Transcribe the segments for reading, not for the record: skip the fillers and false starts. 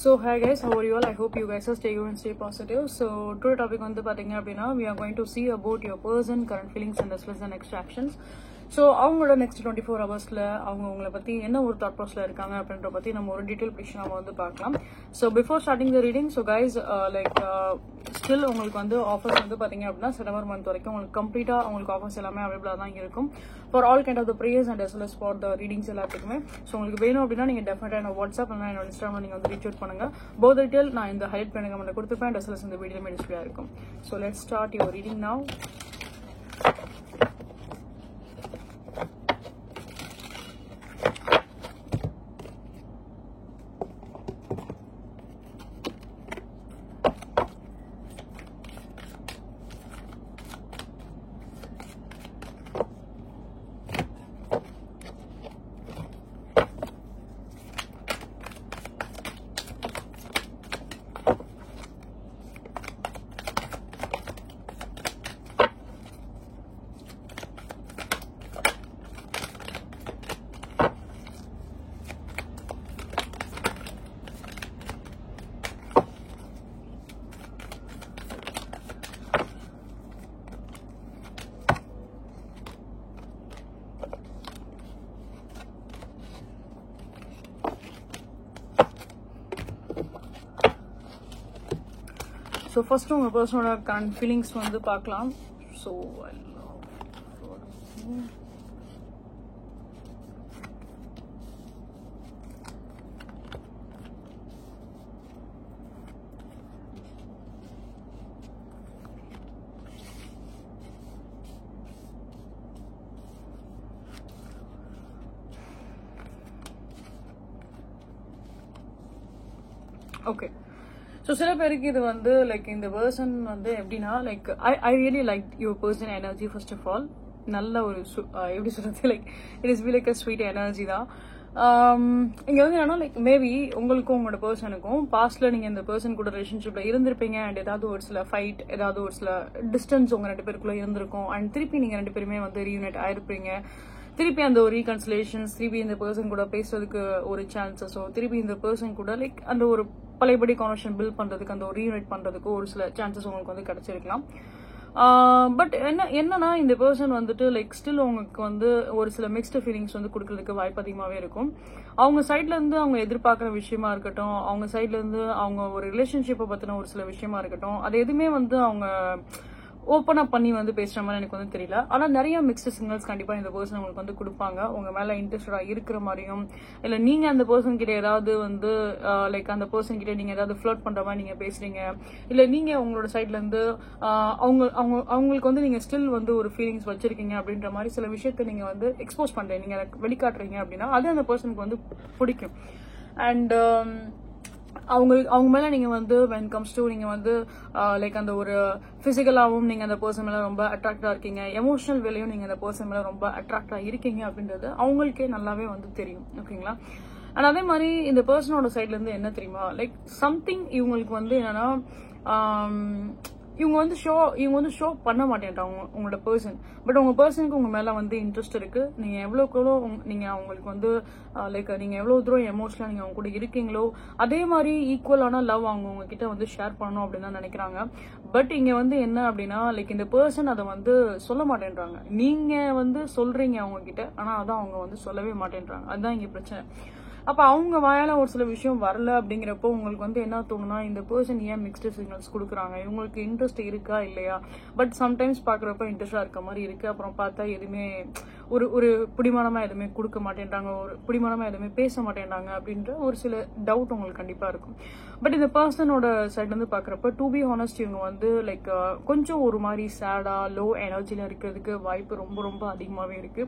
So hi guys, how are you all? I hope you guys are staying and stay positive. So today topic வந்து பாத்தீங்க அப்படின்னா we are going to see about your person, current feelings and as well as the next actions. So அவங்களோட next 24 ஹவர்ஸ்ல அவங்க உங்களை பத்தி என்ன ஒரு thought ப்ராசஸ்ல இருக்காங்க அப்படின்ற பத்தி நம்ம ஒரு டீடைல் பிக்சர் நம்ம வந்து பார்க்கலாம். So before starting the reading, so guys still உங்களுக்கு வந்து ஆஃபர்ஸ் வந்து பாத்தீங்க அப்படின்னா செப்டம்பர் மந்த் வரைக்கும் உங்களுக்கு கம்ப்ளீட்டா உங்களுக்கு ஆஃபர்ஸ் எல்லாமே அவைலபிளா தான் இருக்கும் for all kind of the prayers and as well as for the readings எல்லாத்துக்குமே. ஸோ உங்களுக்கு வேணும் அப்படின்னா நீங்க டெஃபினட்டா என்ன வாட்ஸ்அப் இல்லைனா என்னோட இன்ஸ்டாகிராம் நீங்க வந்து ரீச் அவுட் பண்ணுங்க. போத் டீடைல் நான் இந்த ஹைலைட் பண்ணி கமெண்ட்ல கொடுத்துருப்பேன், as well as இந்த வீடியோல டிஸ்ப்ளே இருக்கும். So let's start your reading now. So first உங்கள் பர்சனோட கரண்ட் ஃபீலிங்ஸ் வந்து பார்க்கலாம். So okay. ஸோ சில பேருக்கு இது வந்து லைக் இந்த பர்சன் வந்து எப்படின்னா like I really like your person energy. First of all நல்ல ஒரு எப்படி சொல்றது, like it is be like a sweet energy தான். இங்க வந்து என்னன்னா லைக் மேபி உங்களுக்கும் உங்களோட பர்சனுக்கும் பாஸ்ட்ல நீங்க இந்த பர்சன் கூட ரிலேஷன்ஷிப்ல இருந்திருப்பீங்க அண்ட் ஏதாவது ஒரு சில ஃபைட், ஏதாவது ஒரு சில டிஸ்டன்ஸ் உங்க ரெண்டு பேருக்குள்ள இருந்திருக்கும் அண்ட் திருப்பி நீங்க ரெண்டு பேருமே வந்து ரீயூனைட் ஆயிருப்பீங்க. திருப்பி அந்த ஒரு ரீகன்சிலேஷன்ஸ், திருப்பி இந்த பர்சன் கூட பேசுறதுக்கு ஒரு சான்சஸோ, திருப்பி இந்த பர்சன் கூட லைக் அந்த ஒரு பழையபடி கான்வர்சேஷன் பில்ட் பண்றதுக்கு, அந்த ஒரு ரீயூனைட் பண்றதுக்கு ஒரு சில சான்சஸ் உங்களுக்கு வந்து கிடைச்சிருக்கலாம். பட் என்னன்னா இந்த பர்சன் வந்துட்டு லைக் ஸ்டில் உங்களுக்கு வந்து ஒரு சில மிக்ஸ்டு ஃபீலிங்ஸ் வந்து கொடுக்கறதுக்கு வாய்ப்பு அதிகமாவே இருக்கும். அவங்க சைட்ல இருந்து அவங்க எதிர்பார்க்குற விஷயமா இருக்கட்டும், அவங்க சைட்ல இருந்து அவங்க ஒரு ரிலேஷன்ஷிப்பை பத்தின ஒரு சில விஷயமா இருக்கட்டும், அது எதுவுமே வந்து அவங்க ஓப்பன் அப் பண்ணி வந்து பேசுற மாதிரி எனக்கு வந்து தெரியல. ஆனா நிறைய மிக்ஸ்டு சிக்னல்ஸ் கண்டிப்பா இந்த பர்சன் உங்களுக்கு வந்து கொடுப்பாங்க. உங்க மேல இன்ட்ரெஸ்டடா இருக்கிற மாதிரியும், இல்ல நீங்க அந்த பர்சன் கிட்ட ஏதாவது வந்து லைக் அந்த பர்சன் கிட்ட நீங்க ஏதாவது ஃப்ளர்ட் பண்ற மாதிரி நீங்க பேசுறீங்க, இல்ல நீங்க உங்களோட சைட்ல இருந்து அவங்களுக்கு வந்து நீங்க ஸ்டில் வந்து ஒரு ஃபீலிங்ஸ் வச்சிருக்கீங்க அப்படின்ற மாதிரி சில விஷயத்த நீங்க வந்து எக்ஸ்போஸ் பண்றீங்க, நீங்க வெளிக்காட்டுறீங்க அப்படின்னா அது அந்த பர்சனுக்கு வந்து பிடிக்கும். அண்ட் அவங்க மேல நீங்க வந்து when comes to நீங்க வந்து லைக் அந்த ஒரு பிசிக்கலாவும் நீங்க அந்த பர்சன் மேல ரொம்ப அட்ராக்டா இருக்கீங்க, எமோஷனல் வேலையும் நீங்க அந்த பர்சன் மேல ரொம்ப அட்ராக்டா இருக்கீங்க அப்படின்றது அவங்களுக்கே நல்லாவே வந்து தெரியும். ஓகேங்களா? அண்ட் அதே மாதிரி இந்த பர்சனோட சைட்ல இருந்து என்ன தெரியுமா, லைக் சம்திங் இவங்களுக்கு வந்து என்னன்னா இவங்க வந்து ஷோ பண்ண மாட்டேன்றாங்க உங்களோட பர்சன். பட் உங்க பர்சனுக்கு உங்க மேல வந்து இன்ட்ரெஸ்ட் இருக்கு. நீங்க எவ்வளவுக்கு நீங்க அவங்களுக்கு வந்து லைக் நீங்க எவ்வளவு தூரம் எமோஷனலா நீங்க அவங்க கூட இருக்கீங்களோ அதே மாதிரி ஈக்குவலான லவ் அவங்க உங்ககிட்ட வந்து ஷேர் பண்ணணும் அப்படின்னு தான் நினைக்கிறாங்க. பட் இங்க வந்து என்ன அப்படின்னா லைக் இந்த பர்சன் அதை வந்து சொல்ல மாட்டேன்றாங்க. நீங்க வந்து சொல்றீங்க அவங்க கிட்ட, ஆனா அதான் அவங்க வந்து சொல்லவே மாட்டேன்றாங்க. அதுதான் இங்க பிரச்சனை. அப்ப அவங்க வாயால ஒரு சில விஷயம் வரல அப்படிங்கிறப்போ உங்களுக்கு வந்து என்ன தோணுனா, இந்த பர்சன் ஏன் மிக்ஸ்டு சிக்னல்ஸ் கொடுக்குறாங்க, இவங்களுக்கு இன்ட்ரெஸ்ட் இருக்கா இல்லையா. பட் சம்டைம்ஸ் பாக்குறப்ப இன்ட்ரெஸ்டா இருக்க மாதிரி இருக்கு, அப்புறம் பார்த்தா எதுவுமே ஒரு பிடிமானமா எதுவுமே கொடுக்க மாட்டேன்றாங்க, ஒரு பிடிமானமா எதுவுமே பேச மாட்டேன்றாங்க அப்படின்ற ஒரு சில டவுட் உங்களுக்கு கண்டிப்பா இருக்கும். பட் இந்த பர்சனோட சைட்ல இருந்து பாக்குறப்ப டு பி ஹானஸ்ட் இவங்க வந்து லைக் கொஞ்சம் ஒரு மாதிரி சேடா லோ எனர்ஜில இருக்கிறதுக்கு வாய்ப்பு ரொம்ப ரொம்ப அதிகமாவே இருக்கு.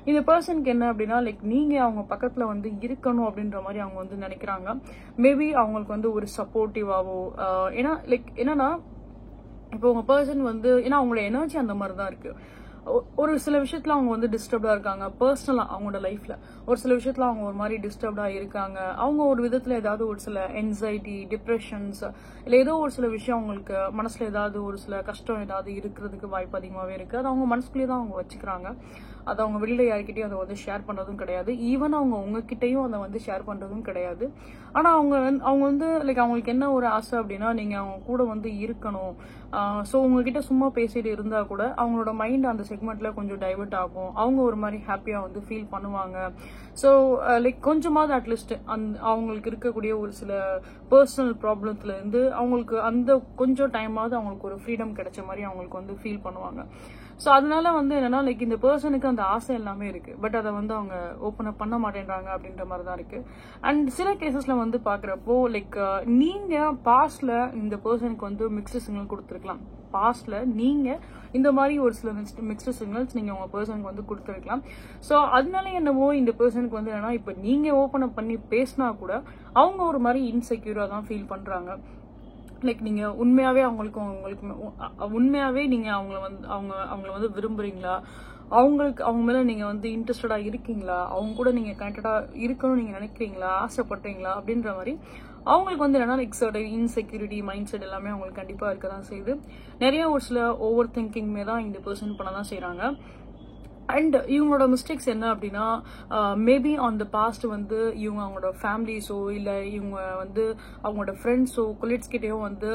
இந்த பர்சனுக்கு என்ன அப்படின்னா லைக் நீங்க அவங்க பக்கத்துல வந்து இருக்கணும் அப்படின்ற மாதிரி அவங்க வந்து நினைக்கிறாங்க. மேபி அவங்களுக்கு வந்து ஒரு சப்போர்ட்டிவாவோ, ஏன்னா லைக் என்னன்னா இப்போ உங்க பர்சன் வந்து ஏன்னா அவங்களோட எனர்ஜி அந்த மாதிரி தான் இருக்கு. ஒரு சில விஷயத்துல அவங்க வந்து டிஸ்டர்ப்டா இருக்காங்க பர்சனலா அவங்களோட லைஃப்ல. ஒரு சில விஷயத்துல அவங்க ஒரு மாதிரி டிஸ்டர்ப்டா இருக்காங்க. அவங்க ஒரு விதத்துல ஏதாவது ஒரு சில என்சைட்டி, டிப்ரெஷன்ஸ், இல்ல ஏதோ ஒரு சில விஷயம் அவங்களுக்கு மனசுல ஏதாவது ஒரு சில கஷ்டம் ஏதாவது இருக்கிறதுக்கு வாய்ப்பு அதிகமாவே இருக்கு. அது அவங்க மனசுக்குள்ளேயே தான் அவங்க வச்சுக்கிறாங்க. அதை அவங்க வெளியில யார்கிட்டயும் அதை வந்து ஷேர் பண்றதும் கிடையாது. ஈவன் அவங்க உங்ககிட்டயும் அதை வந்து ஷேர் பண்றதும் கிடையாது. ஆனா அவங்க வந்து லைக் அவங்களுக்கு என்ன ஒரு ஆசை அப்படின்னா, நீங்க அவங்க கூட வந்து இருக்கணும். ஸோ உங்ககிட்ட சும்மா பேசிட்டு இருந்தா கூட அவங்களோட மைண்ட் அந்த செக்மெண்ட்ல கொஞ்சம் டைவர்ட் ஆகும். அவங்க ஒரு மாதிரி ஹாப்பியா வந்து ஃபீல் பண்ணுவாங்க. ஸோ லைக் கொஞ்சமாவது அட்லீஸ்ட் அவங்களுக்கு இருக்கக்கூடிய ஒரு சில பர்சனல் ப்ராப்ளத்துல இருந்து அவங்களுக்கு அந்த கொஞ்சம் டைமாவது அவங்களுக்கு ஒரு ஃப்ரீடம் கிடைச்ச மாதிரி அவங்களுக்கு வந்து ஃபீல் பண்ணுவாங்க. ஸோ அதனால வந்து என்னன்னா லைக் இந்த பர்சனுக்கு அந்த ஆசை எல்லாமே இருக்கு. பட் அதை வந்து அவங்க ஓப்பன் அப் பண்ண மாட்டேன்றாங்க அப்படின்ற மாதிரி தான் இருக்கு. அண்ட் சில கேசஸ்ல வந்து பாக்குறப்போ லைக் நீங்க பாஸ்ட்ல இந்த பர்சனுக்கு வந்து மிக்ஸ்டு சிக்னல் கொடுத்துருக்கலாம். பாஸ்ட்ல நீங்க இந்த மாதிரி ஒரு சில மிக்ஸ்டு சிக்னல்ஸ் நீங்க உங்க பர்சனுக்கு வந்து கொடுத்துருக்கலாம். ஸோ அதனால என்னவோ இந்த பர்சனுக்கு வந்து என்னன்னா இப்ப நீங்க ஓப்பன் அப் பண்ணி பேசினா கூட அவங்க ஒரு மாதிரி இன்செக்யூரா தான் ஃபீல் பண்றாங்க. லைக் நீங்க உண்மையாவே உண்மையாவே நீங்க அவங்கள வந்து விரும்புறீங்களா, அவங்க மேல நீங்க வந்து இன்ட்ரெஸ்டடா இருக்கீங்களா, அவங்க கூட நீங்க கனெக்டடா இருக்கணும்னு நீங்க நினைக்கிறீங்களா, ஆசைப்படுறீங்களா அப்படின்ற மாதிரி அவங்களுக்கு வந்து என்னன்னா like certain insecurity mind set எல்லாமே அவங்களுக்கு கண்டிப்பா இருக்கதான் செய்யுது. நிறைய ஒரு சில ஓவர் திங்கிங்மே தான் இந்த பர்சன் பண்ணதான் செய்யறாங்க. அண்ட் இவங்களோட மிஸ்டேக்ஸ் என்ன அப்படின்னா, மேபி ஆன் த பாஸ்ட் வந்து இவங்க அவங்களோட ஃபேமிலிஸோ இல்ல இவங்க வந்து அவங்களோட ஃப்ரெண்ட்ஸோ கொலீக்ஸ் கிட்டேயோ வந்து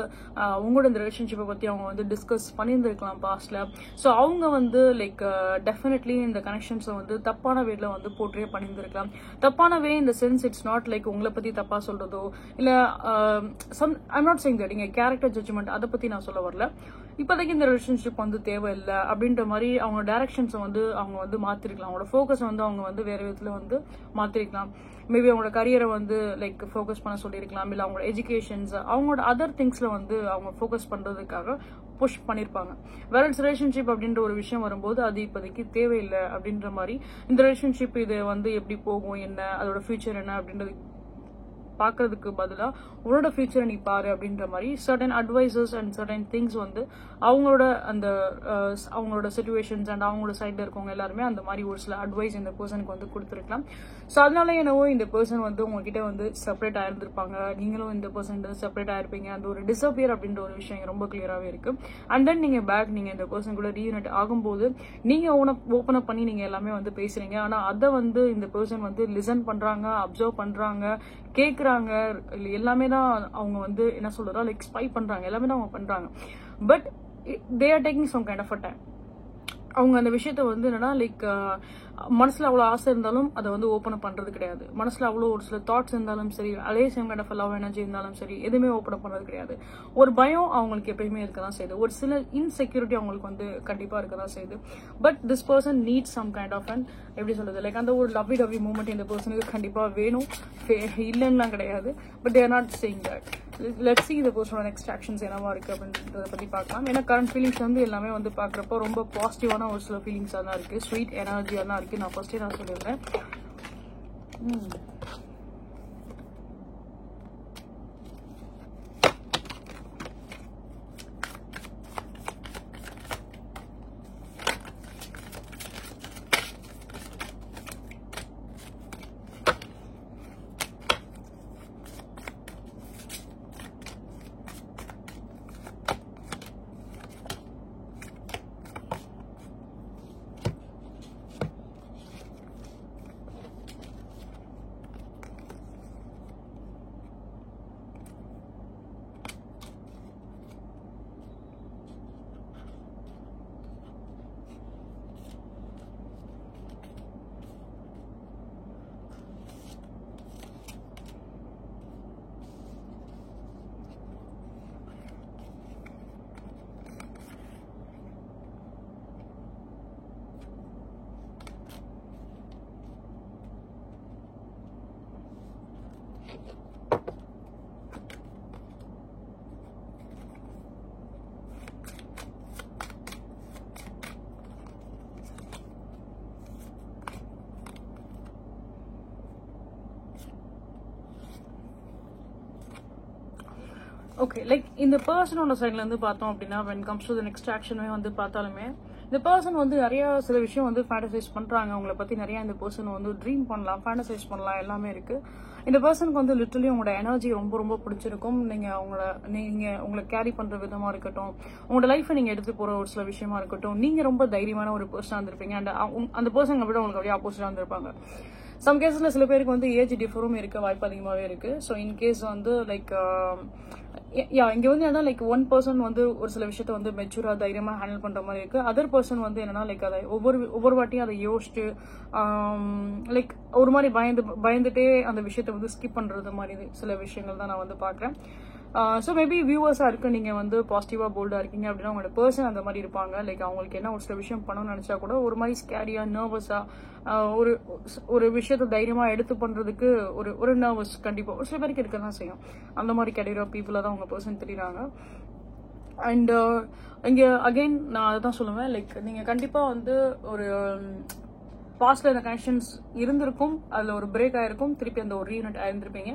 அவங்களோட இந்த ரிலேஷன்ஷிப்பை பத்தி அவங்க வந்து டிஸ்கஸ் பண்ணியிருந்திருக்கலாம் பாஸ்ட்ல. ஸோ அவங்க வந்து லைக் டெஃபினெட்லி இந்த கனெக்ஷன்ஸை வந்து தப்பான வேல வந்து போர்ட்ரே பண்ணியிருந்திருக்கலாம். தப்பான வே இந்த சென்ஸ் இட்ஸ் நாட் லைக் உங்களை பத்தி தப்பா சொல்றதோ இல்ல ஐம் நாட் சேயிங் தட் இங்க கேரக்டர் ஜட்ஜ்மெண்ட் அதை பத்தி நான் சொல்ல வரல. இப்போதைக்கு இந்த ரிலேஷன்ஷிப் வந்து தேவையில்லை அப்படின்ற மாதிரி அவங்க டைரக்ஷன்ஸை வந்து அவங்க வந்து மாத்திருக்கலாம். அவங்களோட ஃபோக்கஸ் வந்து அவங்க வந்து வேற விதத்துல வந்து மாத்திருக்கலாம். மேபி அவங்களோட கரியரை வந்து லைக் ஃபோக்கஸ் பண்ண சொல்லியிருக்கலாம். இல்லை அவங்களோட எஜுகேஷன்ஸ் அவங்களோட அதர் திங்ஸ்ல வந்து அவங்க ஃபோக்கஸ் பண்றதுக்காக புஷ் பண்ணிருப்பாங்க. வேற ரிலேஷன்ஷிப் அப்படின்ற ஒரு விஷயம் வரும்போது அது இப்போதைக்கு தேவையில்லை அப்படின்ற மாதிரி இந்த ரிலேஷன்ஷிப் இது வந்து எப்படி போகும், என்ன அதோட ஃபியூச்சர் என்ன அப்படின்றது பாக்குறதுக்கு பதிலா உன்னோட ஃபியூச்சரை நீ பாரு அப்படின்ற மாதிரி certain advisers and certain things வந்து அவங்களோட சிச்சுவேஷன்ஸ் அண்ட் அவங்களோட சைட்ல இருக்கவங்க எல்லாருமே அந்த மாதிரி ஒரு சில அட்வைஸ் இந்த பர்சனுக்கு வந்து கொடுத்துருக்கலாம். ஸோ அதனால என்னவோ இந்த பர்சன் வந்து உங்ககிட்ட வந்து செப்பரேட் ஆயிருந்திருப்பாங்க. நீங்களும் இந்த பர்சன் செப்பரேட் ஆயிருப்பீங்க. அந்த ஒரு டிசப்பியர் அப்படின்ற ஒரு விஷயம் ரொம்ப கிளியராகவே இருக்கு. அண்ட் தென் நீங்க பேக் நீங்க இந்த பர்சன் கூட ரீயூனைட் ஆகும்போது நீங்க ஓப்பன் அப் பண்ணி நீங்க எல்லாமே வந்து பேசுறீங்க. ஆனா அதை வந்து இந்த பர்சன் வந்து லிசன் பண்றாங்க, அப்சர்வ் பண்றாங்க, கேக்குறாங்க. எல்லாமே தான் அவங்க வந்து என்ன சொல்றதா லைக் ஸ்பை பண்றாங்க. எல்லாமே தான் அவங்க பண்றாங்க. But they are taking some kind of a time. அவங்க அந்த விஷயத்த வந்து என்னன்னா லைக் மனசுல அவ்வளவு ஆசை இருந்தாலும் அதை வந்து ஓப்பன் அப் பண்றது கிடையாது. மனசுல அவ்வளவு ஒரு சில தாட்ஸ் இருந்தாலும் சரி, அதே same kind of love energy இருந்தாலும் சரி, எதுவுமே ஓப்பன் அப் பண்றது கிடையாது. ஒரு பயம் அவங்களுக்கு எப்பயுமே இருக்கதான் செய்யுது. ஒரு சில இன்செக்யூரிட்டி அவங்களுக்கு வந்து கண்டிப்பா இருக்கதான் செய்யுது. But this person needs some kind of and எப்படி சொல்றது லைக் அந்த ஒரு லவ்வி மூமெண்ட் இந்த பர்சனுக்கு கண்டிப்பா வேணும். இல்லைன்னுலாம் கிடையாது. But there not saying that. Let's see இந்த பர்சனோட நெக்ஸ்ட் ஆக்ஷன்ஸ் என்னவா இருக்கு அப்படின்றத பத்தி பார்க்கலாம். ஏன்னா கரண்ட் ஃபீலிங்ஸ் வந்து எல்லாமே வந்து பாக்குறப்போ ரொம்ப பாசிட்டிவான ஒரு சில ஃபீலிங்ஸா தான் இருக்கு, ஸ்வீட் எனர்ஜியா தான் இருக்கு. நான் ஃபர்ஸ்டே நான் சொல்லியிருந்தேன். ஓகே லைக் இந்த பர்சனோட சைட்ல இருந்து பார்த்தோம் அப்படின்னா when comes to the next action வந்து பார்த்தாலுமே இந்த பர்சன் வந்து நிறைய சில விஷயம் வந்து ஃபேண்டசைஸ் பண்றாங்க, உங்களை பத்தி நிறைய இந்த பர்சன் வந்து ட்ரீம் பண்ணலாம், ஃபேண்டசைஸ் பண்ணலாம், எல்லாமே இருக்கு. இந்த பர்சனுக்கு வந்து லிட்டரலி உங்களோட எனர்ஜி ரொம்ப ரொம்ப பிடிச்சிருக்கும். நீங்க உங்களை கேரி பண்ற விதமா இருக்கட்டும், உங்களோட லைஃபை நீங்க எடுத்து போற ஒரு சில விஷயமா இருக்கட்டும், நீங்க ரொம்ப தைரியமான ஒரு பர்சனா இருந்திருப்பீங்க. அண்ட் அந்த பர்சன் விட உங்களுக்கு அப்படியே ஆப்போசிட்டா இருந்திருப்பாங்க. சம் கேஸ்ல சில பேருக்கு வந்து ஏஜ் டிஃபரும் இருக்க வாய்ப்பு அதிகமாவே இருக்கு. ஸோ இன்கேஸ் வந்து லைக் இங்க வந்து என்னன்னா லைக் ஒன் பர்சன் வந்து ஒரு சில விஷயத்த வந்து மெச்சூரா தைரியமா ஹேண்டில் பண்ற மாதிரி இருக்கு. அதர் பர்சன் வந்து என்னன்னா லைக் அதை ஒவ்வொரு வாட்டியும் அதை யோசிச்சு லைக் ஒரு மாதிரி பயந்துட்டே அந்த விஷயத்த வந்து ஸ்கிப் பண்றது மாதிரி சில விஷயங்கள் தான் நான் வந்து பாக்குறேன். ஸோ மேபி வியூவர்ஸா இருக்கு, நீங்க வந்து பாசிட்டிவா போல்டா இருக்கீங்க அப்படின்னா உங்களோட பர்சன் அந்த மாதிரி இருப்பாங்க. லைக் அவங்களுக்கு என்ன ஒரு சில விஷயம் பண்ணணும்னு நினைச்சா கூட ஒரு மாதிரி ஸ்கேரியா நர்வஸா ஒரு விஷயத்த தைரியமா எடுத்து பண்றதுக்கு ஒரு நர்வஸ் கண்டிப்பா ஒரு சில பேருக்கு இருக்க தான் செய்யும். அந்த மாதிரி கேட்டகரி ஆஃப் பீப்புளா தான் உங்க பர்சன் தெரியுறாங்க. அண்ட் இங்க அகைன் நான் அதான் சொல்லுவேன், லைக் நீங்க கண்டிப்பா வந்து ஒரு பாஸ்ட்ல இந்த கனெக்ஷன்ஸ் இருந்திருக்கும், அதுல ஒரு பிரேக் ஆயிருக்கும், திருப்பி அந்த ஒரு ரீயூனிட் ஆயிருந்திருப்பீங்க.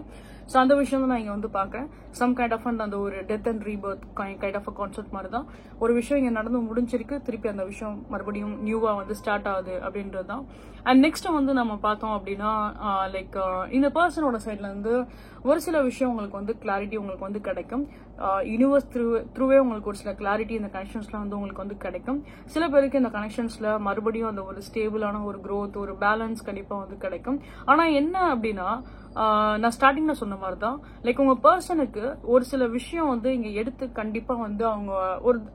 ஸோ அந்த விஷயம் தான் நான் இங்க வந்து பாக்குறேன். சம் கைண்ட் ஆஃப் அந்த ஒரு death and rebirth kind of concept மாதிரி தான் ஒரு விஷயம் இங்க நடந்து முடிஞ்சிருக்கு, திருப்பி அந்த விஷயம் மறுபடியும் நியூவா வந்து ஸ்டார்ட் ஆகுது அப்படின்றது தான். அண்ட் நெக்ஸ்ட் வந்து நம்ம பார்த்தோம் அப்படின்னா லைக் இந்த பர்சனோட சைட்ல இருந்து ஒரு சில விஷயம் உங்களுக்கு வந்து கிளாரிட்டி உங்களுக்கு வந்து கிடைக்கும். யூனிவர்ஸ் த்ரூவே உங்களுக்கு ஒரு சில கிளாரிட்டி இந்த கனெக்ஷன்ஸ்ல வந்து உங்களுக்கு வந்து கிடைக்கும். சில பேருக்கு இந்த கனெக்ஷன்ஸ்ல மறுபடியும் அந்த ஒரு ஸ்டேபிளான ஒரு growth, ஒரு பேலன்ஸ் கண்டிப்பா வந்து கிடைக்கும். ஆனா என்ன அப்படின்னா நான் ஸ்டார்டிங்ல சொன்ன மாதிரி தான் லைக் உங்க பர்சனுக்கு ஒரு சில விஷயம் வந்து இங்க எடுத்து கண்டிப்பா வந்து அவங்க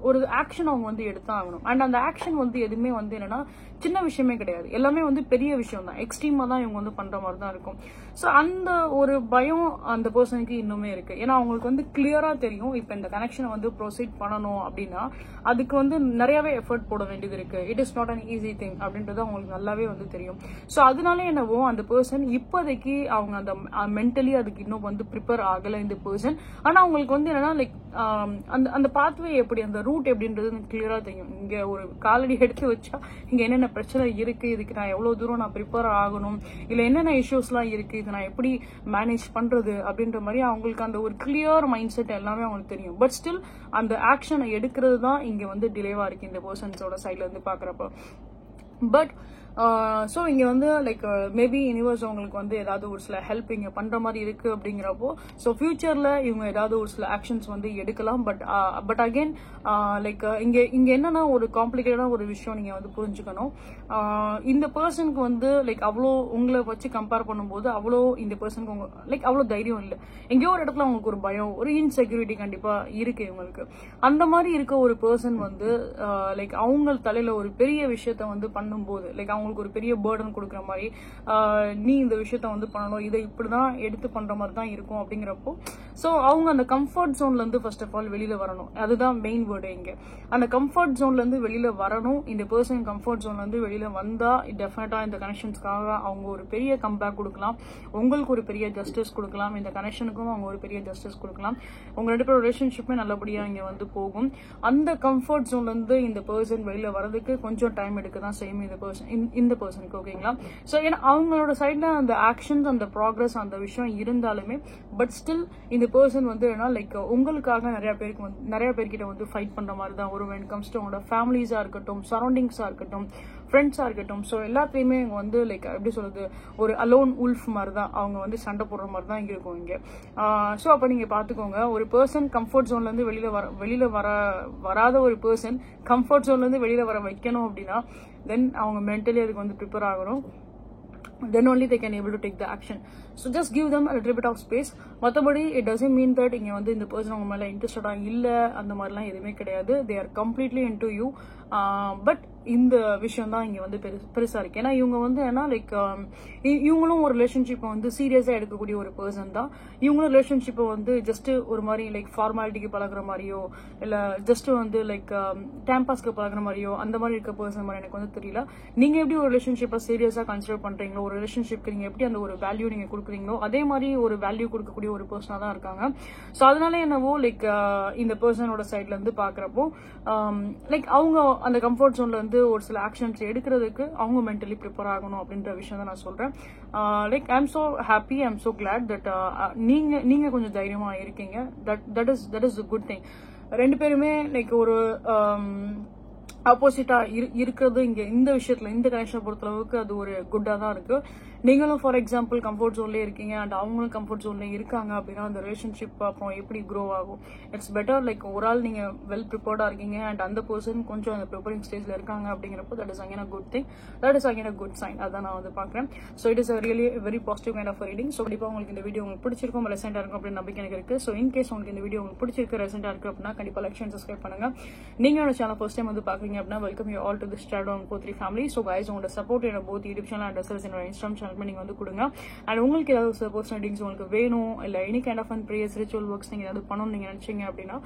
ஒரு ஆக்ஷன் அவங்க வந்து எடுத்தான் ஆகணும். அண்ட் அந்த ஆக்ஷன் வந்து எதுவுமே வந்து என்னன்னா சின்ன விஷயமே கிடையாது, எல்லாமே வந்து பெரிய விஷயம் தான், எக்ஸ்ட்ரீமா தான் இவங்க வந்து பண்ற மாதிரி தான் இருக்கும். ஸோ அந்த ஒரு பயம் அந்த பர்சனுக்கு இன்னுமே இருக்கு. ஏன்னா அவங்களுக்கு வந்து கிளியரா தெரியும் இப்ப இந்த கனெக்ஷனை வந்து ப்ரொசீட் பண்ணணும் அப்படின்னா அதுக்கு வந்து நிறையவே எஃபர்ட் போட வேண்டியது இருக்கு. It is not an easy thing அப்படின்றது அவங்களுக்கு நல்லாவே வந்து தெரியும். ஸோ அதனால என்னவோ அந்த பர்சன் இப்போதைக்கு அவங்க அந்த மென்டலி அதுக்கு இன்னும் வந்து ப்ரிப்பேர் ஆகல இந்த பர்சன். ஆனா அவங்களுக்கு வந்து என்னன்னா லைக் அந்த பாத்வே எப்படி, அந்த ரூட் எப்படின்றது கிளியரா தெரியும். இங்க ஒரு காலடி எடுத்து வச்சா இங்க என்னென்ன பிரச்சனை இருக்கு, இதுக்கு நான் எவ்வளவு தூரம் நான் ப்ரிப்பேர் ஆகணும், இல்ல என்னென்ன இஷ்யூஸ் எல்லாம் இருக்கு, இதை நான் எப்படி மேனேஜ் பண்றது அப்படின்ற மாதிரி அவங்களுக்கு அந்த ஒரு கிளியர் மைண்ட் செட் எல்லாமே அவங்களுக்கு தெரியும். பட் ஸ்டில் அந்த ஆக்ஷனை எடுக்கிறது தான் இங்க வந்து டிலேவா இருக்கு இந்த பர்சன்ஸோட சைட்ல இருந்து பாக்குறப்ப. பட் ஸோ இங்க வந்து லைக் மேபி யூனிவர்ஸ் அவங்களுக்கு வந்து ஏதாவது ஒரு சில ஹெல்ப் இங்க பண்ற மாதிரி இருக்கு அப்படிங்கிறப்போ ஸோ ஃபியூச்சர்ல இவங்க ஏதாவது ஒரு சில ஆக்ஷன்ஸ் வந்து எடுக்கலாம். பட் அகைன் லைக் இங்க என்னன்னா ஒரு காம்ப்ளிகேட்டடான ஒரு விஷயம் நீங்க வந்து புரிஞ்சுக்கணும். இந்த பர்சனுக்கு வந்து லைக் அவ்வளோ உங்களை வச்சு கம்பேர் பண்ணும்போது அவ்வளோ இந்த பர்சனுக்கு லைக் அவ்வளோ தைரியம் இல்லை. எங்கேயோ ஒரு இடத்துல அவங்களுக்கு ஒரு பயம், ஒரு இன்செக்யூரிட்டி கண்டிப்பா இருக்கு இவங்களுக்கு. அந்த மாதிரி இருக்க ஒரு பர்சன் வந்து லைக் அவங்க தலையில ஒரு பெரிய விஷயத்த வந்து பண்ணும்போது லைக் அவங்களுக்கு ஒரு பெரிய பேர்டன் கொடுக்குற மாதிரி நீ இந்த விஷயத்த வந்து பண்ணணும், இதை இப்படிதான் எடுத்து பண்ற மாதிரி தான் இருக்கும் அப்படிங்கிறப்போ ஸோ அவங்க அந்த கம்ஃபர்ட் ஜோன்ல இருந்து ஃபர்ஸ்ட் ஆஃப் ஆல் வெளியில வரணும். அதுதான் மெயின் வேர்டு இங்க. அந்த கம்ஃபர்ட் ஜோன்ல இருந்து வெளியில வரணும். இந்த பர்சன் கம்ஃபர்ட் ஜோன்ல இருந்து வெளியில வந்தா டெஃபினட்டா இந்த கனெக்ஷன்ஸ்க்காக அவங்க ஒரு பெரிய கம்பேக் கொடுக்கலாம், உங்களுக்கு ஒரு பெரிய ஜஸ்டிஸ் கொடுக்கலாம், இந்த கனெக்ஷனுக்கும் அவங்க ஒரு பெரிய ஜஸ்டிஸ் கொடுக்கலாம். உங்க ரெண்டு பேரும் ரிலேஷன்ஷிப்புமே நல்லபடியா இங்க வந்து போகும். அந்த கம்ஃபர்ட் ஜோன்ல இருந்து இந்த பர்சன் வெளியில வரதுக்கு கொஞ்சம் டைம் எடுக்க தான் செய்யும் இந்த பர்சனுக்கு. ஓகேங்களா? ஸோ ஏன்னா அவங்களோட சைட்ல அந்த ஆக்ஷன்ஸ், அந்த ப்ராக்ரஸ், அந்த விஷயம் இருந்தாலுமே பட் ஸ்டில் இந்த பர்சன் வந்து என்ன லைக் உங்களுக்காக நிறைய பேர்கிட்ட வந்து ஃபைட் பண்ற மாதிரி தான் ஒரு when comes to அவங்களோட ஃபேமிலிஸா இருக்கட்டும், சரௌண்டிங்ஸா இருக்கட்டும், ஃப்ரெண்ட்ஸா இருக்கட்டும். ஸோ எல்லாத்தையுமே இவங்க வந்து லைக் எப்படி சொல்றது ஒரு அலோன் உல்ஃப் மாதிரி தான் அவங்க வந்து சண்டை போடுற மாதிரி தான் இங்க இருக்கும் இங்க. ஸோ அப்ப நீங்க பாத்துக்கோங்க, ஒரு பர்சன் கம்ஃபர்ட் ஜோன்ல இருந்து வெளியில வராத ஒரு பர்சன் கம்ஃபர்ட் ஜோன்ல இருந்து வெளியில வர வைக்கணும் அப்படின்னா தென் அவங்க மென்டலி அதுக்கு வந்து ப்ரிப்பேர் ஆகணும். Then only they can able to take the action. So just give them a little bit of space. மற்றபடி it doesn't mean that இங்க வந்து இந்த பர்சன் அவங்க மேல இன்ட்ரெஸ்டடா இல்ல அந்த மாதிரிலாம் எதுவுமே கிடையாது. They are completely into you. But இந்த விஷயம் தான் இங்க வந்து பெருசா இருக்கு. ஏன்னா இவங்க வந்து என்ன லைக் இவங்களும் ஒரு ரிலேஷன்ஷிப்பை வந்து சீரியஸா எடுக்கக்கூடிய ஒரு பர்சன் தான். இவங்களும் ரிலேஷன்ஷிப்பை வந்து ஜஸ்ட் ஒரு மாதிரி லைக் ஃபார்மாலிட்டிக்கு பழகுற மாதிரியோ இல்ல ஜஸ்ட் வந்து லைக் டைம் பாஸ்க்கு பழகுற மாதிரியோ அந்த மாதிரி இருக்க பர்சன் மாதிரி எனக்கு வந்து தெரியல. நீங்க எப்படி ஒரு ரிலேஷன்ஷிப்பை சீரியஸா கன்சிடர் பண்றீங்களோ, ஒரு ரிலேஷன்ஷிப்க்கு நீங்க எப்படி அந்த ஒரு வேல்யூ நீங்க கொடுக்குறீங்களோ அதே மாதிரி ஒரு வேல்யூ கொடுக்கக்கூடிய ஒரு பர்சனா தான் இருக்காங்க. ஸோ அதனால என்னவோ லைக் இந்த பர்சனோட சைட்ல இருந்து பாக்குறப்போ லைக் அவங்க அந்த கம்ஃபர்ட் ஜோன்ல இருந்து ஒரு சில ஆக்ஷன்ஸ் எடுக்கிறதுக்கு அவங்க மென்டலி ப்ரிப்பேர் ஆகணும் அப்படின்ற விஷயம் தான் நான் சொல்றேன். Like I am so happy, I am so glad that நீங்க கொஞ்சம் தைரியமா இருக்கீங்க. That is good thing. ரெண்டு பேருமே லைக் ஒரு ஆப்போசிட்டா இருக்கிறது இங்க இந்த விஷயத்துல இந்த கனெக்ஷனை பொறுத்தளவுக்கு அது ஒரு குட்டா தான் இருக்கு. நீங்களும் ஃபார் எக்ஸாம்பிள் கம்ஃபர்ட் ஜோன்லேயே இருக்கீங்க அண்ட் அவங்களும் கம்ஃபர்ட் ஜோன்லேயே இருக்காங்க அப்படின்னா அந்த ரிலேஷன்ஷிப் அப்புறம் எப்படி க்ரோ ஆகும். இட்ஸ் பெட்டர் லைக் ஒரு ஆள் நீங்க வெல் ப்ரிப்பேர்டா இருக்கீங்க அண்ட் அந்த பர்சன் கொஞ்சம் அந்த ப்ரிப்பேரிங் ஸ்டேஜ்ல இருக்காங்க அப்படிங்கிறப்போ that is again a good thing, that is again a good sign. அதான் நான் வந்து பாக்குறேன். So it is really very positive kind of reading. So கண்டிப்பா உங்களுக்கு இந்த வீடியோ உங்களுக்கு பிடிச்சிருக்கும், ரெசென்டா இருக்கும் அப்படின்னு நம்பிக்கை எனக்கு இருக்கு. ஸோ இன்கேஸ் உங்களுக்கு இந்த வீடியோ உங்களுக்கு பிடிச்சிருக்கு, ரெசென்டா இருக்கு அப்படின்னா கண்டிப்பா லைக் அண்ட் சப்ஸ்கிரைப் பண்ணுங்க. நீங்க என்னோட சேனல் ஃபர்ஸ்ட் டைம் வந்து பாக்குறீங்க அப்படின்னா welcome you all to this channel on Potri family. So guys, உங்களோட சப்போர்ட் என்னோட போத் யூடியூப் சேனல் அண்ட் அசல்ஸ் என்னோட இன்ஸ்டாகிராம் சேனல் நீங்க வந்து கொடுங்க. அண்ட் உங்களுக்கு ஏதாவது பர்சனல் ரீடிங்ஸ் உங்களுக்கு வேணும் இல்ல any kind of prayers ritual works நீங்க ஏதாவது பண்ணணும்னு நீங்க நினைச்சீங்க அப்படின்னா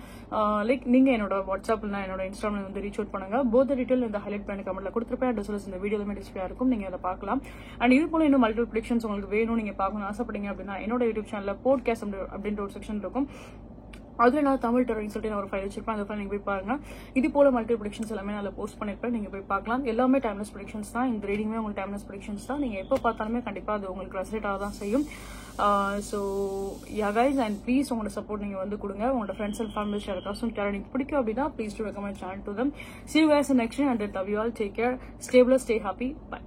லைக் நீங்க என்னோட வாட்ஸ்அப் இல்ல என்னோட இன்ஸ்டாகிராம் வந்து ரீச் அவுட் பண்ணுங்க. போத் டீடைல் இந்த ஹைலைட் பண்ணி கமெண்ட்ல கொடுத்துருப்பேன். அண்ட் அசல்ஸ் இந்த வீடியோல டிஸ்பிளே இருக்கும், நீங்க அதை பார்க்கலாம். அண்ட் இது போல இன்னும் மல்டிபிள் ப்ரெடிக்ஷன்ஸ் உங்களுக்கு வேணும் நீங்க பார்க்கணும்னு ஆசைப்பட்டீங்க அப்படின்னா என்னோட யூடியூப் சேனல்ல போட்காஸ்ட் அப்படின்ற ஒரு செக்ஷன் இருக்கும். அதுல நான் தமிழ் டெரரிங் சொல்லிட்டு நான் ஒரு ஃபைல் வச்சிருப்பேன். அந்த ஃபைல் நீங்க போய் பாருங்க. இது போல மல்டிபிள் ப்ரெடிக்ஷன்ஸ் எல்லாமே நான் போஸ்ட் பண்ணிருப்பேன், நீங்க போய் பார்க்கலாம். எல்லாமே டைம்லெஸ் ப்ரெடிக்ஷன்ஸ் தான். இந்த ரீடிங்குமே உங்களுக்கு டைம்லெஸ் ப்ரெடிக்ஷன்ஸ் தான். நீங்க எப்போ பார்த்தாலுமே கண்டிப்பா அது உங்களுக்கு ரெசனேட் ஆக தான் செய்யும். So yeah guys, and please உங்களோட சப்போர்ட் நீங்க வந்து கொடுங்க. உங்களோட ஃப்ரெண்ட்ஸ் அண்ட் ஃபேமிலி யாருக்காச்சும் எனக்கு பிடிக்கும் அப்படின்னா please to recommend channel to them. See you guys in next time and love you all. Take care, stay blessed, stay happy, bye.